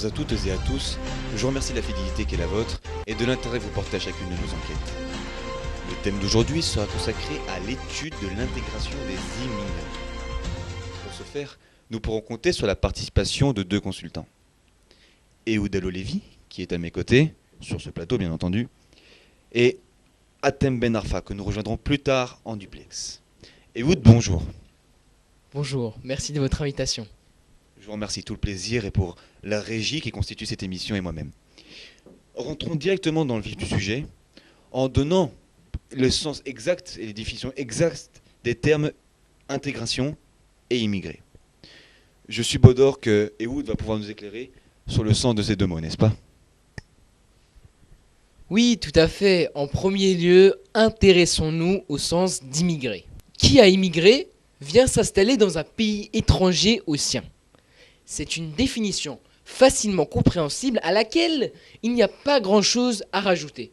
Bonjour à toutes et à tous, je vous remercie de la fidélité qui est la vôtre et de l'intérêt que vous portez à chacune de nos enquêtes. Le thème d'aujourd'hui sera consacré à l'étude de l'intégration des immigrés. Pour ce faire, nous pourrons compter sur la participation de deux consultants. Ehud Alolevi, qui est à mes côtés, sur ce plateau bien entendu, et Hatem Ben Arfa, que nous rejoindrons plus tard en duplex. Ehud, bonjour. Bonjour, merci de votre invitation. Je vous remercie, tout le plaisir et pour la régie qui constitue cette émission et moi-même. Rentrons directement dans le vif du sujet en donnant le sens exact et les définitions exactes des termes intégration et immigré. Je suppose d'or que Ehud va pouvoir nous éclairer sur le sens de ces deux mots, n'est-ce pas ? Oui, tout à fait. En premier lieu, intéressons-nous au sens d'immigré. Qui a immigré vient s'installer dans un pays étranger au sien. C'est une définition facilement compréhensible à laquelle il n'y a pas grand-chose à rajouter.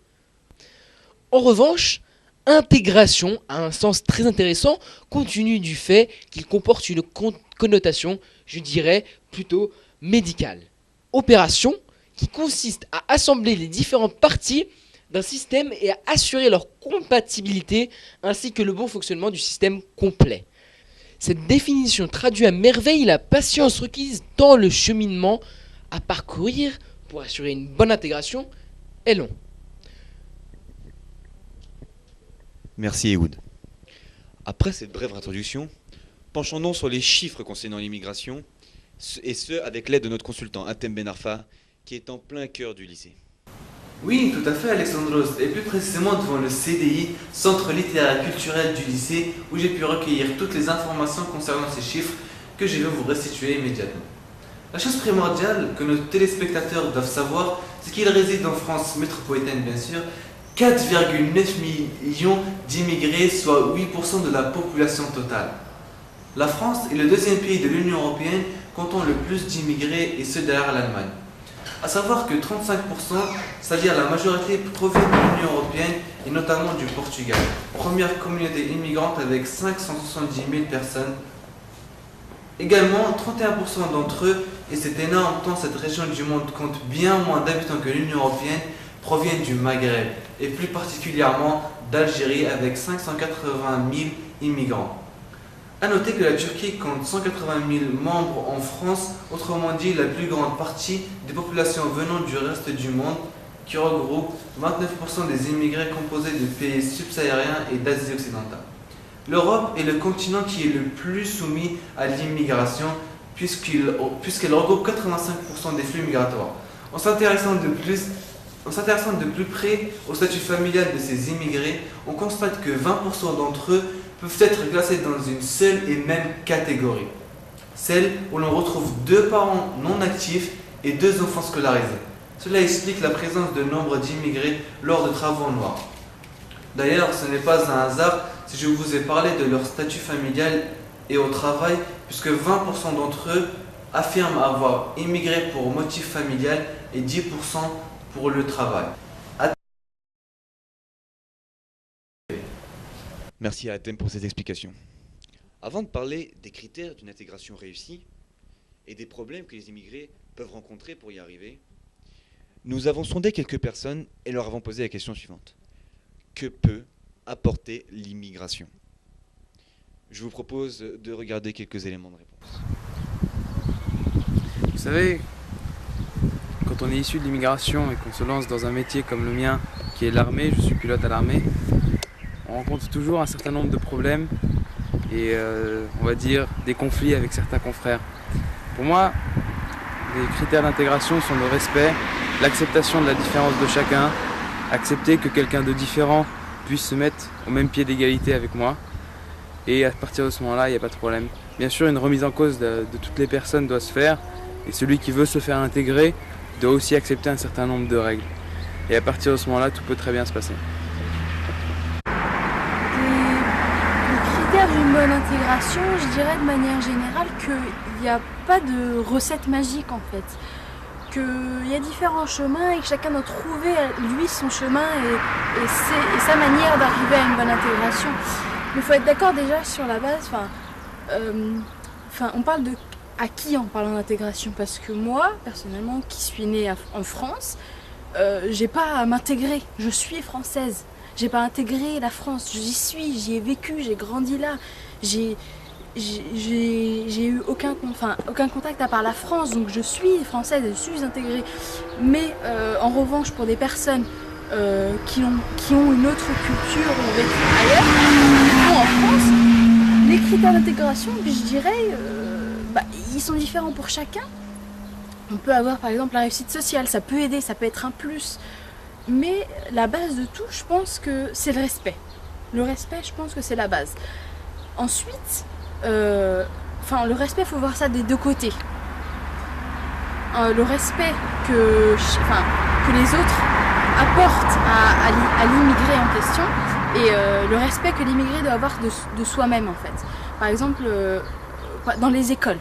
En revanche, intégration a un sens très intéressant compte tenu du fait qu'il comporte une connotation, je dirais, plutôt médicale. Opération qui consiste à assembler les différentes parties d'un système et à assurer leur compatibilité ainsi que le bon fonctionnement du système complet. Cette définition traduit à merveille la patience requise dans le cheminement à parcourir pour assurer une bonne intégration est long. Merci Ehud. Après cette brève introduction, penchons-nous sur les chiffres concernant l'immigration, et ce avec l'aide de notre consultant Hatem Ben Arfa, qui est en plein cœur du lycée. Oui, tout à fait Alexandros, et plus précisément devant le CDI, Centre littéraire et culturel du lycée, où j'ai pu recueillir toutes les informations concernant ces chiffres que je vais vous restituer immédiatement. La chose primordiale que nos téléspectateurs doivent savoir, c'est qu'il réside en France métropolitaine bien sûr, 4,9 millions d'immigrés, soit 8% de la population totale. La France est le deuxième pays de l'Union européenne comptant le plus d'immigrés et ce derrière l'Allemagne. A savoir que 35%, c'est-à-dire la majorité, provient de l'Union européenne et notamment du Portugal. Première communauté immigrante avec 570 000 personnes. Également, 31% d'entre eux, et c'est énorme tant cette région du monde compte bien moins d'habitants que l'Union européenne, proviennent du Maghreb et plus particulièrement d'Algérie avec 580 000 immigrants. A noter que la Turquie compte 180 000 membres en France, autrement dit la plus grande partie des populations venant du reste du monde, qui regroupe 29% des immigrés composés de pays subsahariens et d'Asie occidentale. L'Europe est le continent qui est le plus soumis à l'immigration, puisqu'elle regroupe 85% des flux migratoires. En s'intéressant de plus près au statut familial de ces immigrés, on constate que 20% d'entre eux peuvent être classés dans une seule et même catégorie, celle où l'on retrouve 2 parents non actifs et 2 enfants scolarisés. Cela explique la présence de nombre d'immigrés lors de travaux noirs. D'ailleurs, ce n'est pas un hasard si je vous ai parlé de leur statut familial et au travail, puisque 20% d'entre eux affirment avoir immigré pour motif familial et 10% pour le travail. Merci à Hatem pour ces explications. Avant de parler des critères d'une intégration réussie et des problèmes que les immigrés peuvent rencontrer pour y arriver, nous avons sondé quelques personnes et leur avons posé la question suivante. Que peut apporter l'immigration ? Je vous propose de regarder quelques éléments de réponse. Vous savez, quand on est issu de l'immigration et qu'on se lance dans un métier comme le mien, qui est l'armée, je suis pilote à l'armée, on rencontre toujours un certain nombre de problèmes et on va dire des conflits avec certains confrères. Pour moi, les critères d'intégration sont le respect, l'acceptation de la différence de chacun, accepter que quelqu'un de différent puisse se mettre au même pied d'égalité avec moi, et à partir de ce moment-là, il n'y a pas de problème. Bien sûr, une remise en cause de toutes les personnes doit se faire, et celui qui veut se faire intégrer doit aussi accepter un certain nombre de règles. Et à partir de ce moment-là, tout peut très bien se passer. Les critères d'une bonne intégration, je dirais de manière générale qu'il n'y a pas de recette magique en fait. Qu'il y a différents chemins et que chacun doit trouver lui son chemin et sa manière d'arriver à une bonne intégration. Mais il faut être d'accord déjà sur la base, on parle de à qui en parlant d'intégration? Parce que moi, personnellement, qui suis née en France, j'ai pas à m'intégrer. Je suis française. J'ai pas intégré la France. J'y suis, j'y ai vécu, j'ai grandi là. J'ai eu aucun contact à part la France, donc je suis française, je suis intégrée. Mais en revanche, pour des personnes qui ont une autre culture ou ont vécu ailleurs, ou en France, les critères d'intégration, je dirais, ils sont différents pour chacun. On peut avoir par exemple la réussite sociale, ça peut aider, ça peut être un plus. Mais la base de tout, je pense que c'est le respect. Le respect, je pense que c'est la base. Ensuite, le respect, il faut voir ça des deux côtés. Le respect que les autres apportent à l'immigré en question et le respect que l'immigré doit avoir de soi-même en fait. Par exemple, dans les écoles.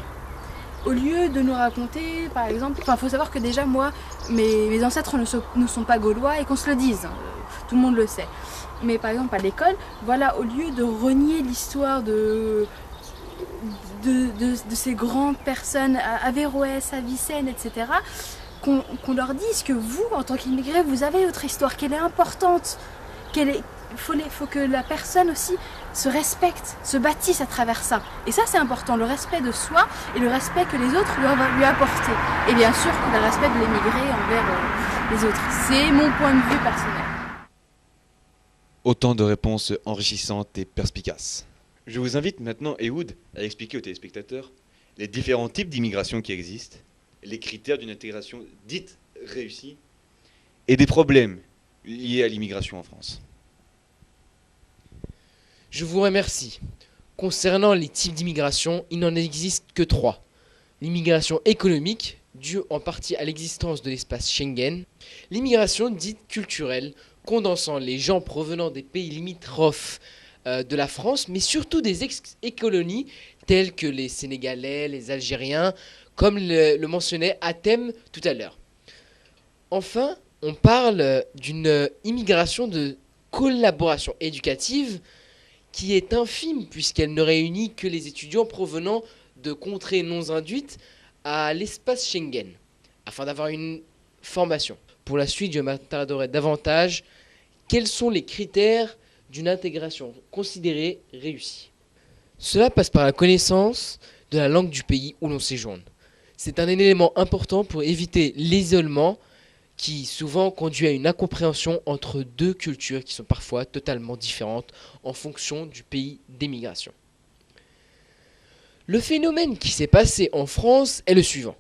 Au lieu de nous raconter, par exemple, il faut savoir que déjà moi, mes ancêtres ne sont pas gaulois et qu'on se le dise, tout le monde le sait. Mais par exemple à l'école, voilà, au lieu de renier l'histoire de ces grandes personnes, Averroès, Avicenne, etc., qu'on leur dise que vous, en tant qu'immigrés, vous avez votre histoire, qu'elle est importante, faut que la personne aussi se respecte, se bâtisse à travers ça. Et ça, c'est important, le respect de soi et le respect que les autres doivent lui apporter. Et bien sûr, le respect de l'immigré envers les autres. C'est mon point de vue personnel. Autant de réponses enrichissantes et perspicaces. Je vous invite maintenant, Ehud, à expliquer aux téléspectateurs les différents types d'immigration qui existent, les critères d'une intégration dite réussie et des problèmes liés à l'immigration en France. Je vous remercie. Concernant les types d'immigration, il n'en existe que 3. L'immigration économique, due en partie à l'existence de l'espace Schengen. L'immigration dite culturelle, condensant les gens provenant des pays limitrophes de la France, mais surtout des ex-colonies telles que les Sénégalais, les Algériens, comme le mentionnait Hatem tout à l'heure. Enfin, on parle d'une immigration de collaboration éducative qui est infime puisqu'elle ne réunit que les étudiants provenant de contrées non induites à l'espace Schengen, afin d'avoir une formation. Pour la suite, je m'attarderai davantage quels sont les critères d'une intégration considérée réussie. Cela passe par la connaissance de la langue du pays où l'on séjourne. C'est un élément important pour éviter l'isolement qui souvent conduit à une incompréhension entre deux cultures qui sont parfois totalement différentes en fonction du pays d'émigration. Le phénomène qui s'est passé en France est le suivant.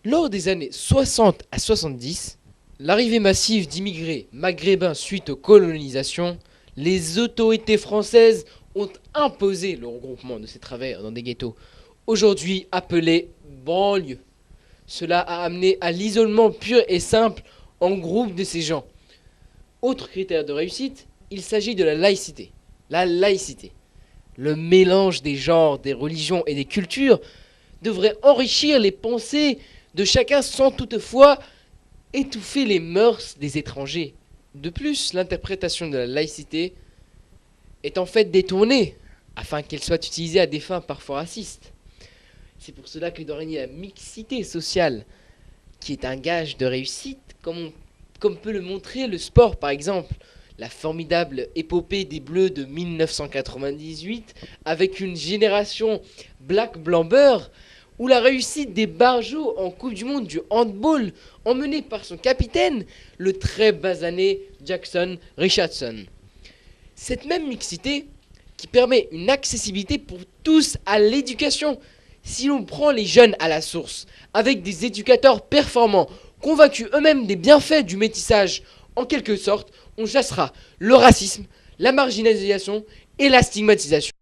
Lors des années 60 à 70, l'arrivée massive d'immigrés maghrébins suite aux colonisations, les autorités françaises ont imposé le regroupement de ces travailleurs dans des ghettos, aujourd'hui appelés banlieues. Cela a amené à l'isolement pur et simple en groupe de ces gens. Autre critère de réussite, il s'agit de la laïcité. La laïcité, le mélange des genres, des religions et des cultures, devrait enrichir les pensées de chacun sans toutefois étouffer les mœurs des étrangers. De plus, l'interprétation de la laïcité est en fait détournée afin qu'elle soit utilisée à des fins parfois racistes. C'est pour cela qu'il doit régner la mixité sociale, qui est un gage de réussite, comme peut le montrer le sport par exemple. La formidable épopée des Bleus de 1998 avec une génération black-blanc-beurre, ou la réussite des Barjots en Coupe du Monde du handball, emmenée par son capitaine, le très basané Jackson Richardson. Cette même mixité qui permet une accessibilité pour tous à l'éducation. Si l'on prend les jeunes à la source, avec des éducateurs performants, convaincus eux-mêmes des bienfaits du métissage, en quelque sorte, on chassera le racisme, la marginalisation et la stigmatisation.